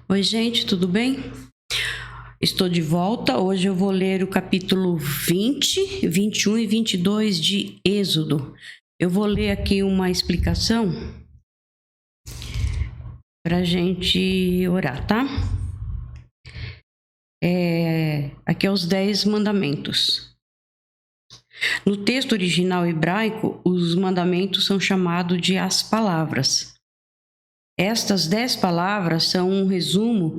Oi, gente, tudo bem? Estou de volta. Hoje eu vou ler o capítulo 20, 21 e 22 de Êxodo. Eu vou ler aqui uma explicação para a gente orar, tá? Aqui é os 10 mandamentos. No texto original hebraico, os mandamentos são chamados de as palavras. Estas 10 palavras são um resumo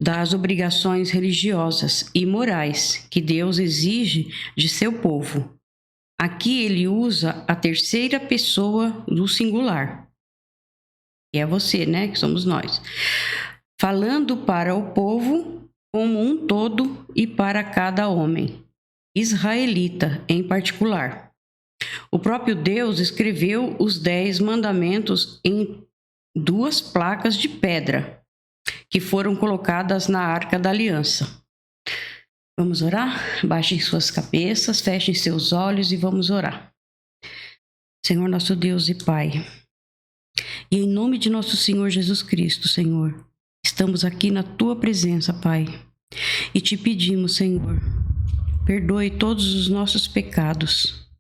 das obrigações religiosas e morais que Deus exige de seu povo. Aqui ele usa a terceira pessoa do singular, que é você, né? Que somos nós. Falando para o povo como um todo e para cada homem, israelita em particular. O próprio Deus escreveu os 10 mandamentos em 2 placas de pedra, que foram colocadas na Arca da Aliança. Vamos orar? Baixem suas cabeças, fechem seus olhos e vamos orar. Senhor, nosso Deus e Pai, e em nome de nosso Senhor Jesus Cristo, Senhor, estamos aqui na Tua presença, Pai, e te pedimos, Senhor, perdoe todos os nossos pecados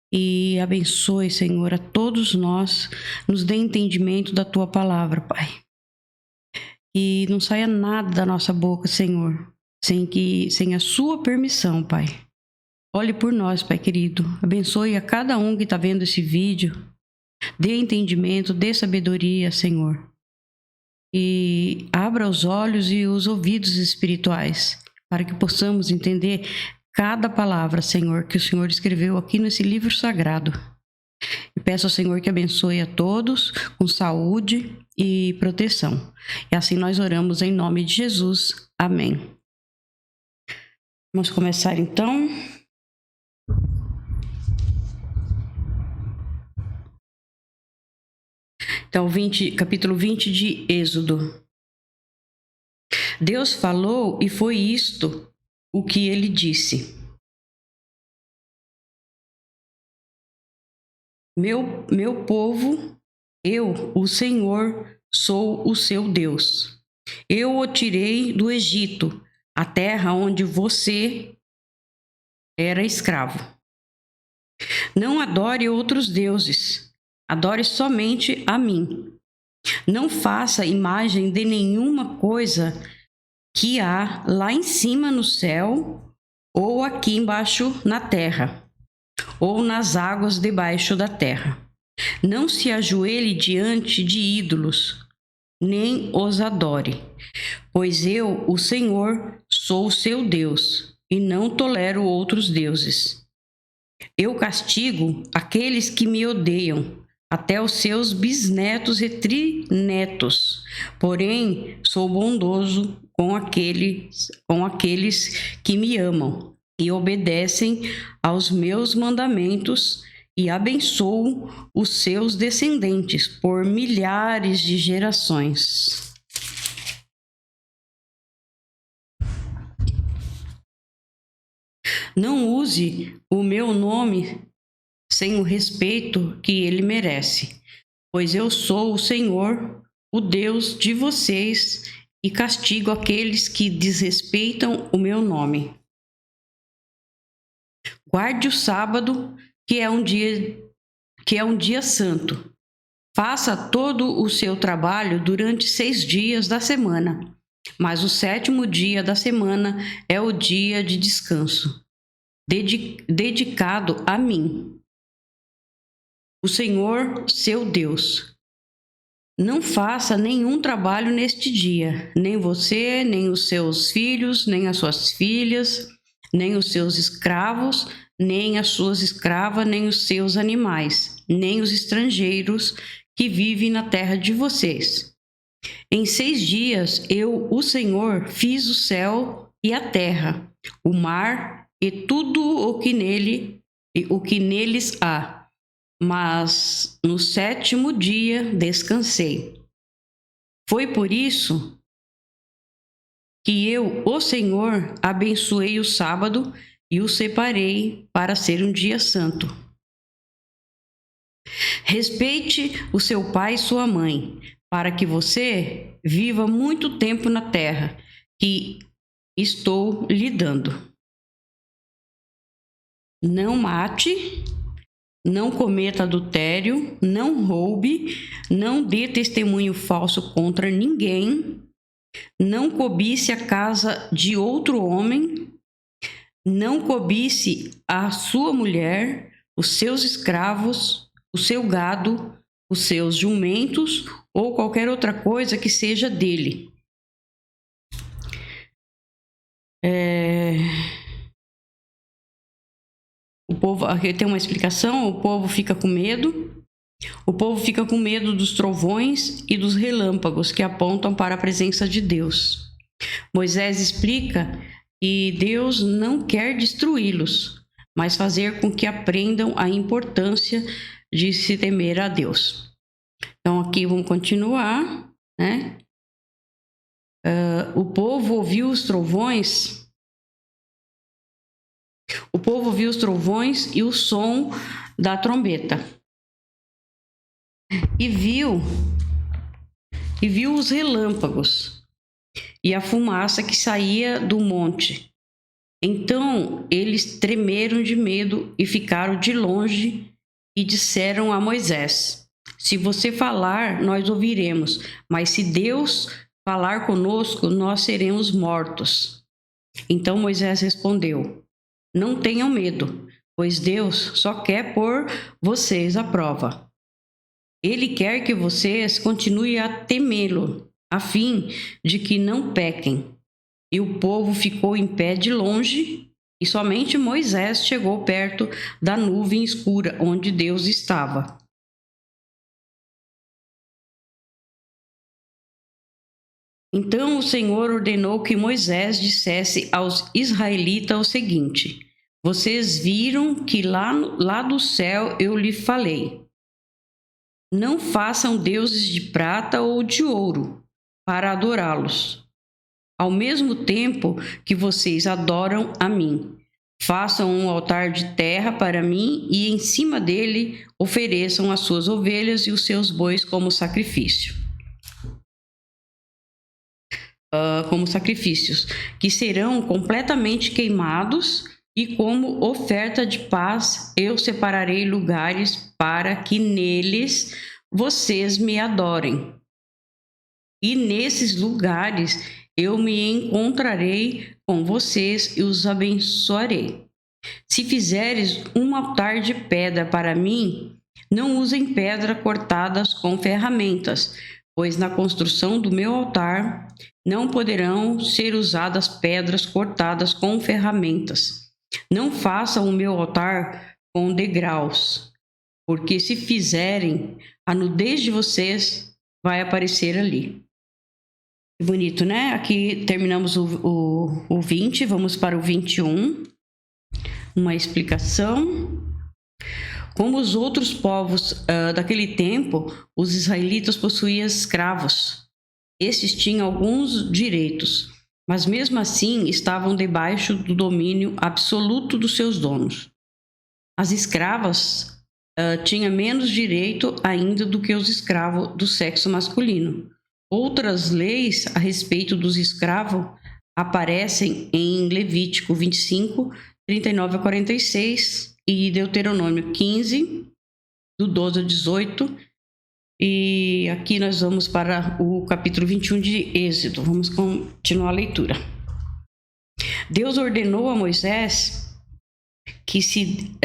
e abençoe, Senhor, a todos nós, nos dê entendimento da Tua palavra, Pai. E não saia nada da nossa boca, Senhor, sem a sua permissão, Pai. Olhe por nós, Pai querido. Abençoe a cada um que está vendo esse vídeo. Dê entendimento, dê sabedoria, Senhor. E abra os olhos e os ouvidos espirituais, para que possamos entender cada palavra, Senhor, que o Senhor escreveu aqui nesse livro sagrado. E peço ao Senhor que abençoe a todos com saúde e proteção. E assim nós oramos em nome de Jesus. Amém. Vamos começar então. Então, capítulo 20 de Êxodo. Deus falou e foi isto o que ele disse. Meu povo, eu, o Senhor, sou o seu Deus. Eu o tirei do Egito, a terra onde você era escravo. Não adore outros deuses, adore somente a mim. Não faça imagem de nenhuma coisa que há lá em cima no céu, ou aqui embaixo na terra, ou nas águas debaixo da terra. Não se ajoelhe diante de ídolos, nem os adore, pois eu, o Senhor, sou o seu Deus, e não tolero outros deuses. Eu castigo aqueles que me odeiam, até os seus bisnetos e trinetos, porém sou bondoso com aqueles que me amam e obedecem aos meus mandamentos, e abençoo os seus descendentes por milhares de gerações. Não use o meu nome sem o respeito que ele merece, pois eu sou o Senhor, o Deus de vocês, e castigo aqueles que desrespeitam o meu nome. Guarde o sábado, que é um dia santo. Faça todo o seu trabalho durante 6 dias da semana, mas o 7º dia da semana é o dia de descanso, dedicado a mim, o Senhor, seu Deus. Não faça nenhum trabalho neste dia, nem você, nem os seus filhos, nem as suas filhas, nem os seus escravos, nem as suas escravas, nem os seus animais, nem os estrangeiros que vivem na terra de vocês. Em 6 dias eu, o Senhor, fiz o céu e a terra, o mar e tudo o que neles há. Mas no 7º dia descansei. Foi por isso que eu, o Senhor, abençoei o sábado e o separei para ser um dia santo. Respeite o seu pai e sua mãe, para que você viva muito tempo na terra que estou lhe dando. Não mate, não cometa adultério, não roube, não dê testemunho falso contra ninguém, não cobice a casa de outro homem, não cobice a sua mulher, os seus escravos, o seu gado, os seus jumentos ou qualquer outra coisa que seja dele. O povo, aqui tem uma explicação, o povo fica com medo. O povo fica com medo dos trovões e dos relâmpagos que apontam para a presença de Deus. Moisés explica que Deus não quer destruí-los, mas fazer com que aprendam a importância de se temer a Deus. Então aqui vamos continuar, né? O povo ouviu os trovões. O povo ouviu os trovões e o som da trombeta. E viu os relâmpagos e a fumaça que saía do monte. Então eles tremeram de medo e ficaram de longe e disseram a Moisés: se você falar, nós ouviremos, mas se Deus falar conosco, nós seremos mortos. Então Moisés respondeu: não tenham medo, pois Deus só quer pôr vocês à prova. Ele quer que vocês continuem a temê-lo, a fim de que não pequem. E o povo ficou em pé de longe, e somente Moisés chegou perto da nuvem escura onde Deus estava. Então o Senhor ordenou que Moisés dissesse aos israelitas o seguinte: vocês viram que lá do céu eu lhe falei. Não façam deuses de prata ou de ouro para adorá-los. Ao mesmo tempo que vocês adoram a mim, façam um altar de terra para mim e em cima dele ofereçam as suas ovelhas e os seus bois como sacrifício. Como sacrifícios, que serão completamente queimados, e como oferta de paz eu separarei lugares para que neles vocês me adorem. E nesses lugares eu me encontrarei com vocês e os abençoarei. Se fizeres um altar de pedra para mim, não usem pedra cortadas com ferramentas, pois na construção do meu altar não poderão ser usadas pedras cortadas com ferramentas. Não façam o meu altar com degraus, porque se fizerem, a nudez de vocês vai aparecer ali. Bonito, né? Aqui terminamos o 20, vamos para o 21. Uma explicação. Como os outros povos daquele tempo, os israelitas possuíam escravos. Estes tinham alguns direitos, mas mesmo assim estavam debaixo do domínio absoluto dos seus donos. As escravas tinham menos direito ainda do que os escravos do sexo masculino. Outras leis a respeito dos escravos aparecem em Levítico 25, 39 a 46 e Deuteronômio 15, do 12 ao 18. E aqui nós vamos para o capítulo 21 de Êxodo. Vamos continuar a leitura. Deus ordenou a Moisés que se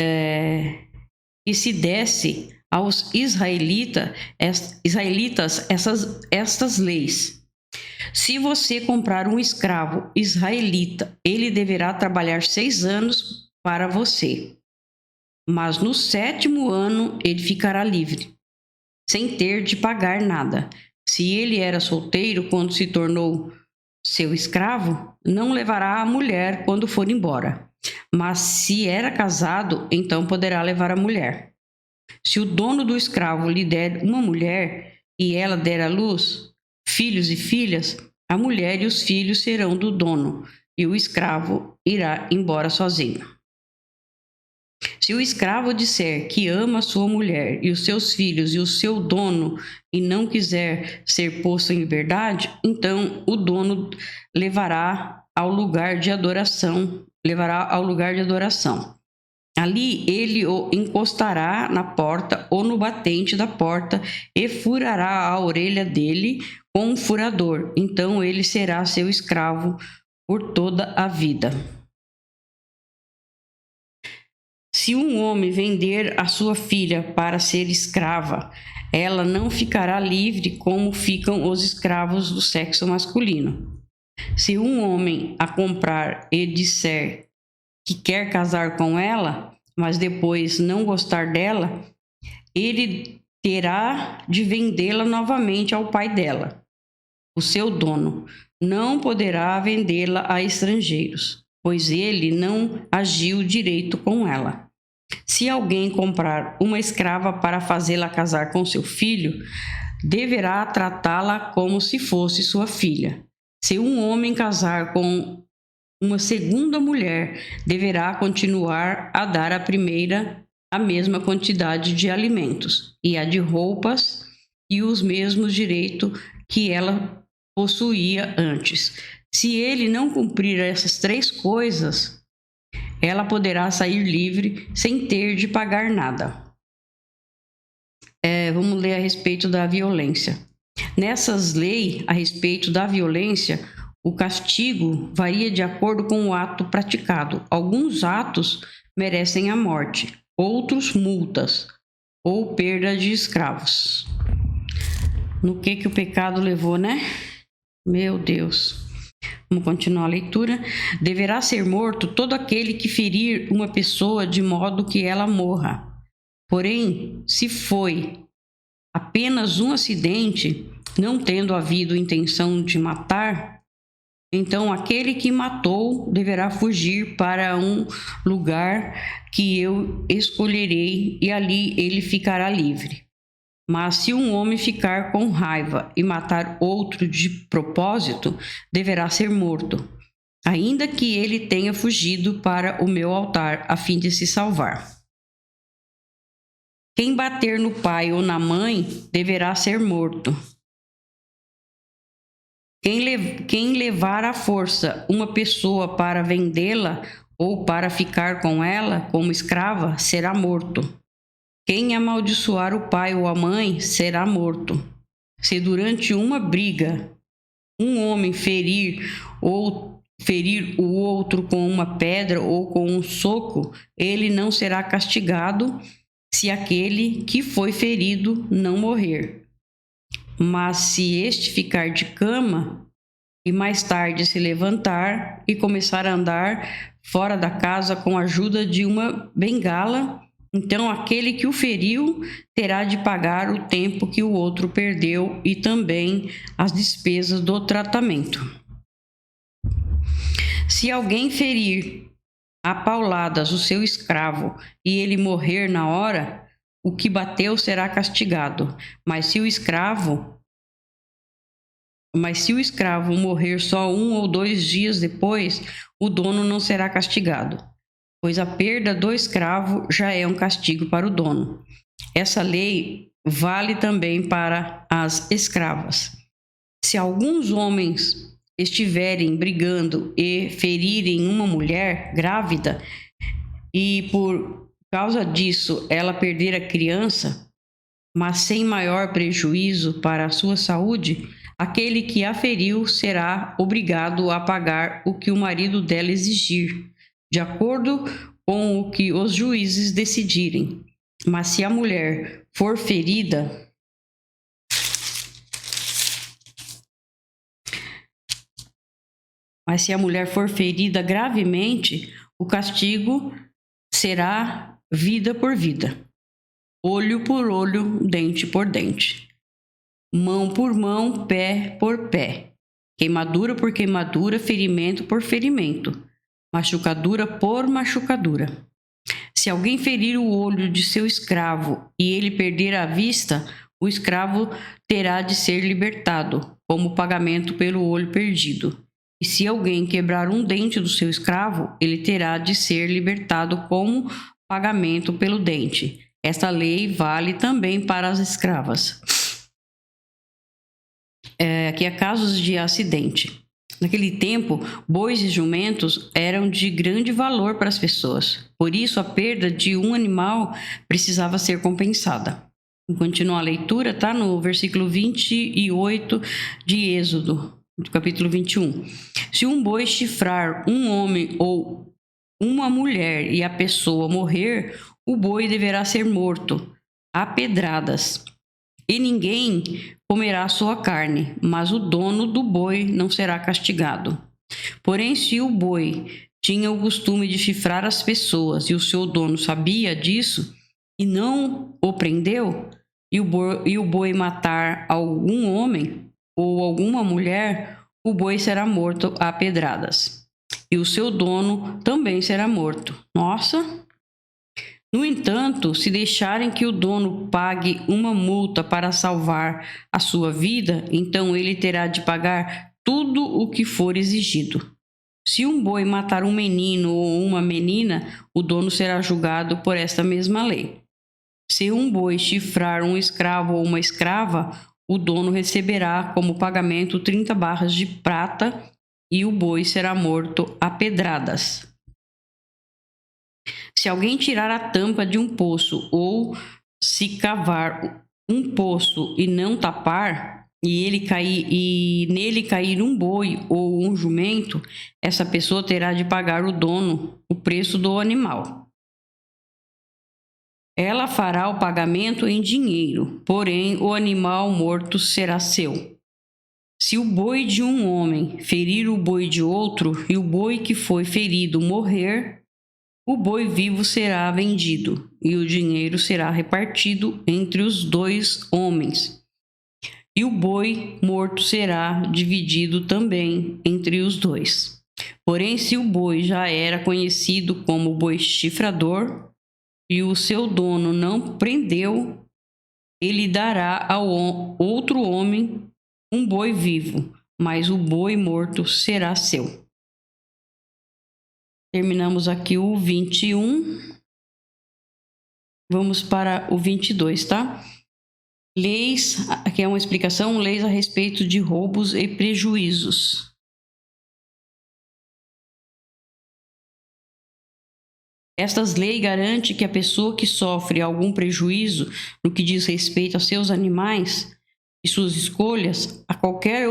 desse aos israelitas estas leis. Se você comprar um escravo israelita, ele deverá trabalhar 6 anos para você. Mas no 7º ano ele ficará livre, sem ter de pagar nada. Se ele era solteiro quando se tornou seu escravo, não levará a mulher quando for embora. Mas se era casado, então poderá levar a mulher. Se o dono do escravo lhe der uma mulher e ela der à luz filhos e filhas, a mulher e os filhos serão do dono, e o escravo irá embora sozinho. Se o escravo disser que ama sua mulher e os seus filhos e o seu dono e não quiser ser posto em liberdade, então o dono levará ao lugar de adoração. Ali ele o encostará na porta ou no batente da porta e furará a orelha dele com um furador. Então ele será seu escravo por toda a vida. Se um homem vender a sua filha para ser escrava, ela não ficará livre como ficam os escravos do sexo masculino. Se um homem a comprar e disser que quer casar com ela, mas depois não gostar dela, ele terá de vendê-la novamente ao pai dela. O seu dono não poderá vendê-la a estrangeiros, pois ele não agiu direito com ela. Se alguém comprar uma escrava para fazê-la casar com seu filho, deverá tratá-la como se fosse sua filha. Se um homem casar com uma segunda mulher, deverá continuar a dar à primeira a mesma quantidade de alimentos e a de roupas e os mesmos direitos que ela possuía antes. Se ele não cumprir essas 3 coisas, ela poderá sair livre sem ter de pagar nada. Vamos ler a respeito da violência. Nessas leis a respeito da violência, o castigo varia de acordo com o ato praticado. Alguns atos merecem a morte, outros multas ou perda de escravos. No que o pecado levou, né? Meu Deus. Vamos continuar a leitura. Deverá ser morto todo aquele que ferir uma pessoa de modo que ela morra. Porém, se foi apenas um acidente, não tendo havido intenção de matar, então aquele que matou deverá fugir para um lugar que eu escolherei e ali ele ficará livre. Mas se um homem ficar com raiva e matar outro de propósito, deverá ser morto, ainda que ele tenha fugido para o meu altar a fim de se salvar. Quem bater no pai ou na mãe deverá ser morto. Quem levar à força uma pessoa para vendê-la ou para ficar com ela como escrava será morto. Quem amaldiçoar o pai ou a mãe será morto. Se durante uma briga um homem ferir o outro com uma pedra ou com um soco, ele não será castigado se aquele que foi ferido não morrer. Mas se este ficar de cama e mais tarde se levantar e começar a andar fora da casa com a ajuda de uma bengala, então aquele que o feriu terá de pagar o tempo que o outro perdeu e também as despesas do tratamento. Se alguém ferir a pauladas o seu escravo e ele morrer na hora, o que bateu será castigado. Mas se o escravo morrer só 1 ou 2 dias depois, o dono não será castigado, pois a perda do escravo já é um castigo para o dono. Essa lei vale também para as escravas. Se alguns homens estiverem brigando e ferirem uma mulher grávida e por causa disso ela perder a criança, mas sem maior prejuízo para a sua saúde, aquele que a feriu será obrigado a pagar o que o marido dela exigir, de acordo com o que os juízes decidirem. Mas se a mulher for ferida, gravemente, o castigo será vida por vida, olho por olho, dente por dente, mão por mão, pé por pé, queimadura por queimadura, ferimento por ferimento, machucadura por machucadura. Se alguém ferir o olho de seu escravo e ele perder a vista, o escravo terá de ser libertado, como pagamento pelo olho perdido. E se alguém quebrar um dente do seu escravo, ele terá de ser libertado como pagamento pelo dente. Esta lei vale também para as escravas. Aqui é casos de acidente. Naquele tempo, bois e jumentos eram de grande valor para as pessoas. Por isso, a perda de um animal precisava ser compensada. Vou continuar a leitura, tá? No versículo 28 de Êxodo, do capítulo 21. Se um boi chifrar um homem ou uma mulher e a pessoa morrer, o boi deverá ser morto a pedradas. E ninguém comerá sua carne, mas o dono do boi não será castigado. Porém, se o boi tinha o costume de chifrar as pessoas e o seu dono sabia disso e não o prendeu, e o boi matar algum homem ou alguma mulher, o boi será morto a pedradas. E o seu dono também será morto. Nossa! No entanto, se deixarem que o dono pague uma multa para salvar a sua vida, então ele terá de pagar tudo o que for exigido. Se um boi matar um menino ou uma menina, o dono será julgado por esta mesma lei. Se um boi chifrar um escravo ou uma escrava, o dono receberá como pagamento 30 barras de prata e o boi será morto a pedradas. Se alguém tirar a tampa de um poço ou se cavar um poço e não tapar, e nele cair um boi ou um jumento, essa pessoa terá de pagar o dono o preço do animal. Ela fará o pagamento em dinheiro, porém o animal morto será seu. Se o boi de um homem ferir o boi de outro e o boi que foi ferido morrer, o boi vivo será vendido e o dinheiro será repartido entre os dois homens. E o boi morto será dividido também entre os dois. Porém, se o boi já era conhecido como boi chifrador e o seu dono não prendeu, ele dará ao outro homem um boi vivo, mas o boi morto será seu. Terminamos aqui o 21. Vamos para o 22, tá? Leis, aqui é uma explicação, leis a respeito de roubos e prejuízos. Estas leis garantem que a pessoa que sofre algum prejuízo no que diz respeito a seus animais e suas escolhas, a qualquer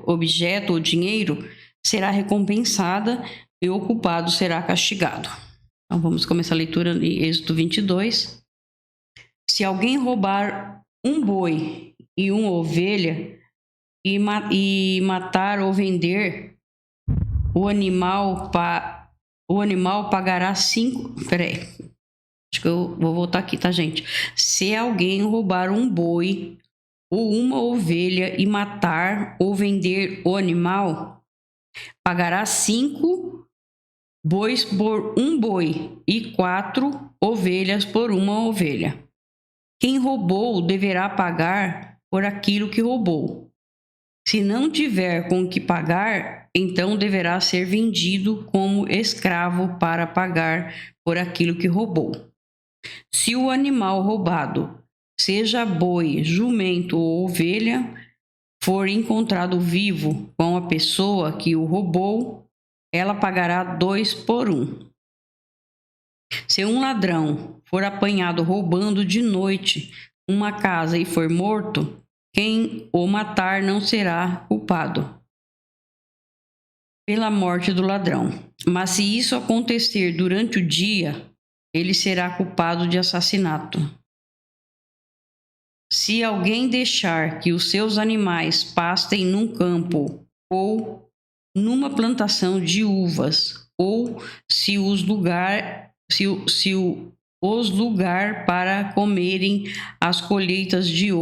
objeto ou dinheiro, será recompensada e o culpado será castigado. Então vamos começar a leitura de Êxodo 22. Se alguém roubar um boi e uma ovelha e matar ou vender, o animal pagará 5... Peraí, acho que eu vou voltar aqui, tá, gente? Se alguém roubar um boi ou uma ovelha e matar ou vender o animal, pagará 5 bois por um boi e 4 ovelhas por uma ovelha. Quem roubou deverá pagar por aquilo que roubou. Se não tiver com o que pagar, então deverá ser vendido como escravo para pagar por aquilo que roubou. Se o animal roubado, seja boi, jumento ou ovelha, for encontrado vivo com a pessoa que o roubou, ela pagará 2 por 1. Se um ladrão for apanhado roubando de noite uma casa e for morto, quem o matar não será culpado pela morte do ladrão. Mas se isso acontecer durante o dia, ele será culpado de assassinato. Se alguém deixar que os seus animais pastem num campo ou numa plantação de uvas, ou se os lugar para comerem as colheitas de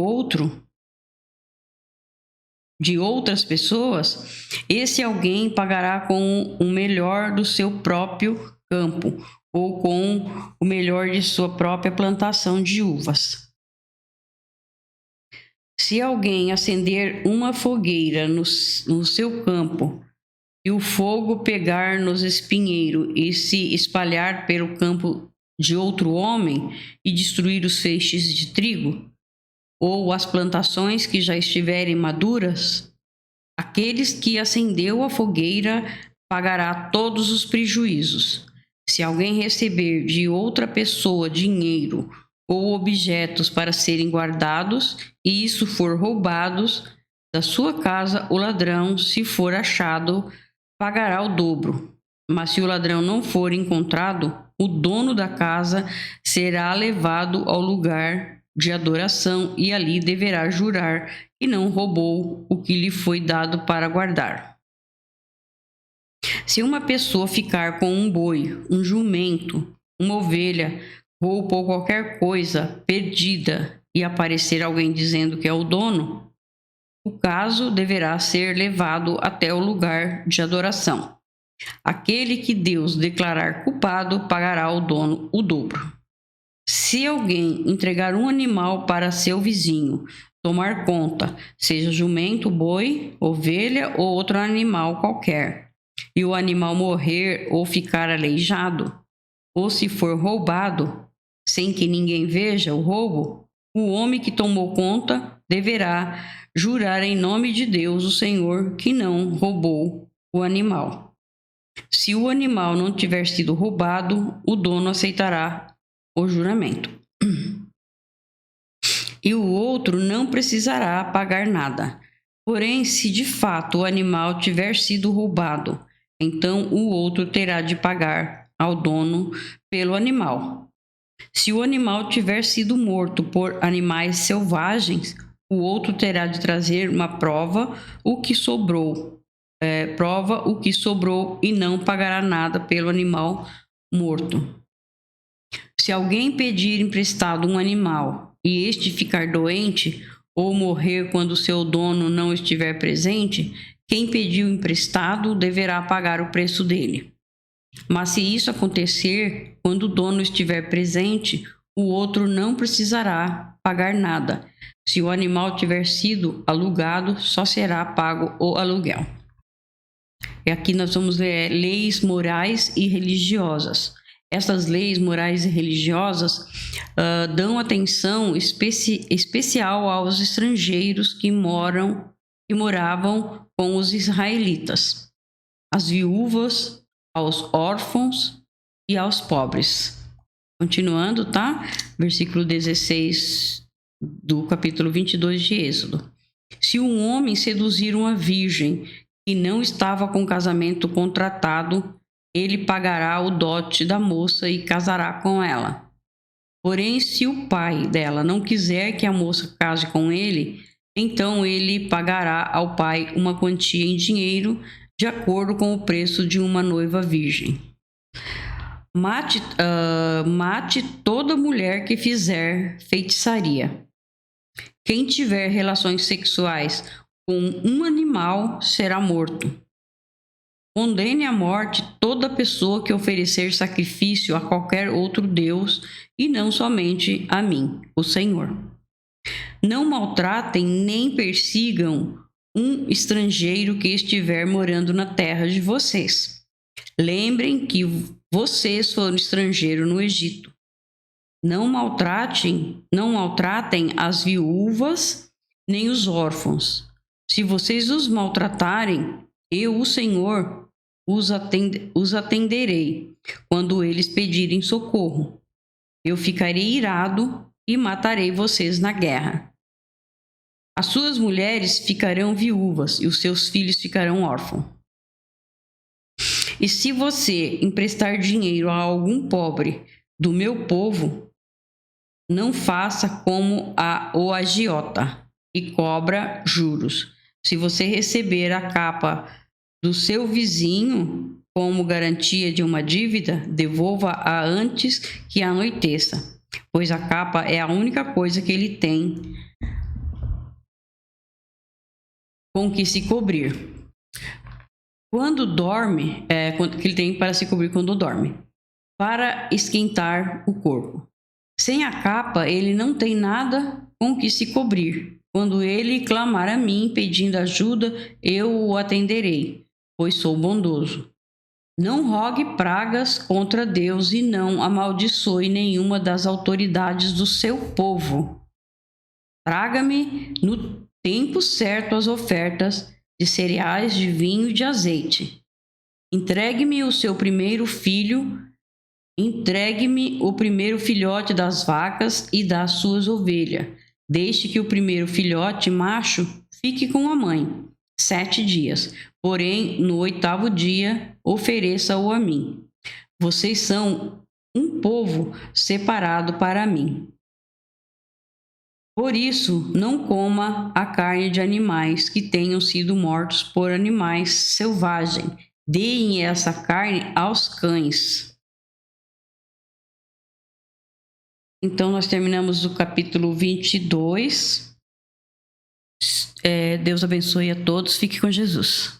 outras pessoas, esse alguém pagará com o melhor do seu próprio campo ou com o melhor de sua própria plantação de uvas. Se alguém acender uma fogueira no seu campo e o fogo pegar nos espinheiros e se espalhar pelo campo de outro homem e destruir os feixes de trigo, ou as plantações que já estiverem maduras, aqueles que acendeu a fogueira pagará todos os prejuízos. Se alguém receber de outra pessoa dinheiro ou objetos para serem guardados, e isso for roubados da sua casa, o ladrão, se for achado, pagará o dobro. Mas se o ladrão não for encontrado, o dono da casa será levado ao lugar de adoração e ali deverá jurar que não roubou o que lhe foi dado para guardar. Se uma pessoa ficar com um boi, um jumento, uma ovelha, roupa ou qualquer coisa perdida e aparecer alguém dizendo que é o dono, o caso deverá ser levado até o lugar de adoração. Aquele que Deus declarar culpado pagará ao dono o dobro. Se alguém entregar um animal para seu vizinho tomar conta, seja jumento, boi, ovelha ou outro animal qualquer, e o animal morrer ou ficar aleijado, ou se for roubado, sem que ninguém veja o roubo, o homem que tomou conta deverá jurar em nome de Deus, o Senhor, que não roubou o animal. Se o animal não tiver sido roubado, o dono aceitará o juramento. E o outro não precisará pagar nada. Porém, se de fato o animal tiver sido roubado, então o outro terá de pagar ao dono pelo animal. Se o animal tiver sido morto por animais selvagens, o outro terá de trazer uma prova o que sobrou e não pagará nada pelo animal morto. Se alguém pedir emprestado um animal e este ficar doente ou morrer quando seu dono não estiver presente, quem pediu emprestado deverá pagar o preço dele. Mas se isso acontecer quando o dono estiver presente, o outro não precisará pagar nada. Se o animal tiver sido alugado, só será pago o aluguel. E aqui nós vamos ler leis morais e religiosas. Essas leis morais e religiosas dão atenção especial aos estrangeiros que moravam com os israelitas, às viúvas, aos órfãos e aos pobres. Continuando, tá? Versículo 16 do capítulo 22 de Êxodo. Se um homem seduzir uma virgem que não estava com casamento contratado, ele pagará o dote da moça e casará com ela. Porém, se o pai dela não quiser que a moça case com ele, então ele pagará ao pai uma quantia em dinheiro de acordo com o preço de uma noiva virgem. Mate toda mulher que fizer feitiçaria. Quem tiver relações sexuais com um animal será morto. Condene à morte toda pessoa que oferecer sacrifício a qualquer outro Deus e não somente a mim, o Senhor. Não maltratem nem persigam um estrangeiro que estiver morando na terra de vocês. Lembrem que vocês foram estrangeiros no Egito. Não maltratem as viúvas nem os órfãos. Se vocês os maltratarem, eu, o Senhor, os atenderei quando eles pedirem socorro. Eu ficarei irado e matarei vocês na guerra. As suas mulheres ficarão viúvas e os seus filhos ficarão órfãos. E se você emprestar dinheiro a algum pobre do meu povo, não faça como o agiota e cobra juros. Se você receber a capa do seu vizinho como garantia de uma dívida, devolva-a antes que anoiteça, pois a capa é a única coisa que ele tem com que se cobrir. Quando dorme, que ele tem para se cobrir quando dorme, para esquentar o corpo. Sem a capa, ele não tem nada com que se cobrir. Quando ele clamar a mim pedindo ajuda, eu o atenderei. pois sou bondoso. Não rogue pragas contra Deus e não amaldiçoe nenhuma das autoridades do seu povo. Traga-me no tempo certo as ofertas de cereais, de vinho e de azeite. Entregue-me o seu primeiro filho, entregue-me o primeiro filhote das vacas e das suas ovelhas. Deixe que o primeiro filhote macho fique com a mãe 7 dias. Porém, no 8º dia, ofereça-o a mim. Vocês são um povo separado para mim. Por isso, não coma a carne de animais que tenham sido mortos por animais selvagens. Deem essa carne aos cães. Então, nós terminamos o capítulo 22. Deus abençoe a todos. Fique com Jesus.